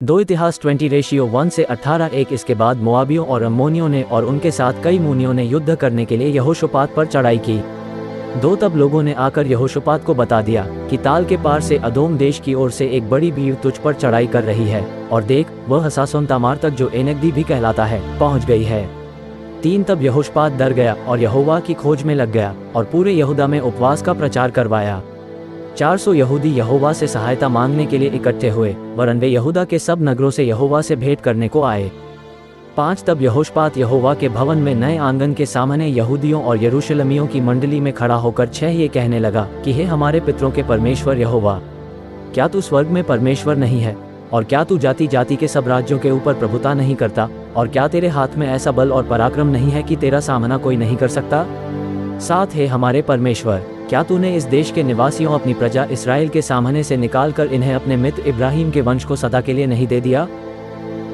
दो इतिहास 20:1 इसके बाद मोआबियों और अम्मोनियों ने और उनके साथ कई मूनियों ने युद्ध करने के लिए यहोशापात पर चढ़ाई की। तब लोगों ने आकर यहोशापात को बता दिया कि ताल के पार से अदोम देश की ओर से एक बड़ी भीड़ तुझ पर चढ़ाई कर रही है, और देख वह हसासोन तामार तक, जो एनगदी भी कहलाता है, पहुंच गई है। तब यहोशापात डर गया और यहोवा की खोज में लग गया और पूरे यहूदा में उपवास का प्रचार करवाया। 400 यहूदी यहोवा से सहायता मांगने के लिए इकट्ठे हुए, वरन वे यहूदा के सब नगरों से यहोवा से भेंट करने को आए। तब यहोशापात यहोवा के भवन में नए आंगन के सामने यहूदियों और यरूशलेमियों की मंडली में खड़ा होकर ये कहने लगा कि हे हमारे पितरों के परमेश्वर यहोवा, क्या तू स्वर्ग में परमेश्वर नहीं है? और क्या तू जाति जाति के सब राज्यों के ऊपर प्रभुता नहीं करता? और क्या तेरे हाथ में ऐसा बल और पराक्रम नहीं है कि तेरा सामना कोई नहीं कर सकता? हे हमारे परमेश्वर, क्या तूने इस देश के निवासियों अपनी प्रजा इस्राएल के सामने से निकालकर इन्हें अपने मित्र इब्राहिम के वंश को सदा के लिए नहीं दे दिया?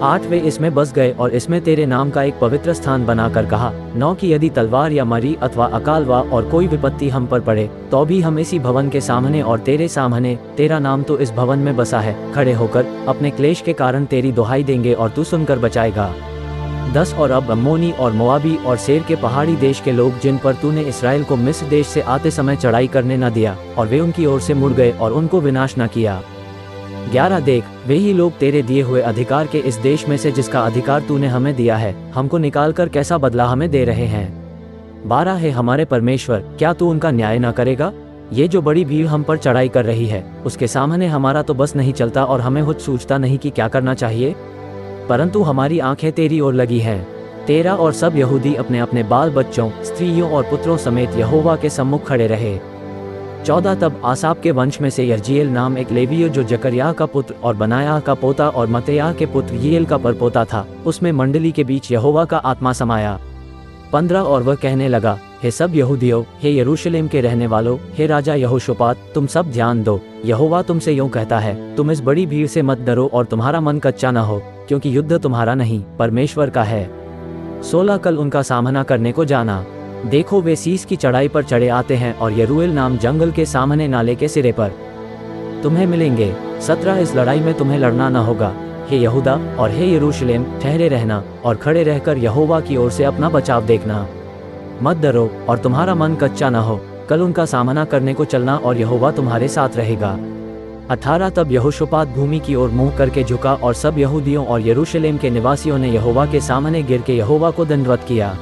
8 वे इसमें बस गए और इसमें तेरे नाम का एक पवित्र स्थान बनाकर कहा, 9 कि यदि तलवार या मरी अथवा अकाल वा और कोई विपत्ति हम पर पड़े, तो भी हम इसी भवन के सामने और तेरे सामने, तेरा नाम तो इस भवन में बसा है, खड़े होकर अपने क्लेश के कारण तेरी दुहाई देंगे और तू सुनकर बचाएगा। 10 और अब अम्मोनी और मोआबी और सेर के पहाड़ी देश के लोग, जिन पर तूने इसराइल को मिस्र देश से आते समय चढ़ाई करने न दिया, और वे उनकी ओर से मुड़ गए और उनको विनाश न किया। 11 देख, वे ही लोग तेरे दिए हुए अधिकार के इस देश में से, जिसका अधिकार तूने हमें दिया है, हमको निकालकर कैसा बदला हमें दे रहे हैं। 12 है हमारे परमेश्वर, क्या तू उनका न्याय न करेगा? ये जो बड़ी भीड़ हम पर चढ़ाई कर रही है, उसके सामने हमारा तो बस नहीं चलता और हमें कुछ सूझता नहीं कि क्या करना चाहिए, परंतु हमारी आंखें तेरी ओर लगी हैं। तेरा और सब यहूदी अपने अपने बाल बच्चों, स्त्रियों और पुत्रों समेत यहोवा के सम्मुख खड़े रहे। 14 तब आसाप के वंश में से यहजीएल नाम एक लेवीय, जो जकर्याह का पुत्र और बनायाह का पोता और मत्तयाह के पुत्र यीएल का परपोता था, उसमें मंडली के बीच यहोवा का आत्मा समाया। 15 और वह कहने लगा, हे सब यहूदियों, हे यरूशलेम के रहने वालों, हे राजा यहोशापात, तुम सब ध्यान दो, यहोवा तुमसे यूं कहता है, तुम इस बड़ी भीड़ से मत डरो और तुम्हारा मन कच्चा न हो, क्योंकि युद्ध तुम्हारा नहीं, परमेश्वर का है। 16 कल उनका सामना करने को जाना। देखो वे सीस की चढ़ाई पर चढ़े आते हैं और यरूएल नाम जंगल के सामने नाले के सिरे पर तुम्हें मिलेंगे। 17 इस लड़ाई में तुम्हें लड़ना न होगा, हे यहूदा और हे यरूशलेम, ठहरे रहना और खड़े रहकर यहोवा की ओर से अपना बचाव देखना, मत डरो और तुम्हारा मन कच्चा न हो, कल उनका सामना करने को चलना और यहोवा तुम्हारे साथ रहेगा। 18 तब यहोशापात भूमि की ओर मुंह करके झुका और सब यहूदियों और यरूशलेम के निवासियों ने यहोवा के सामने गिर के यहोवा को दंडवत किया।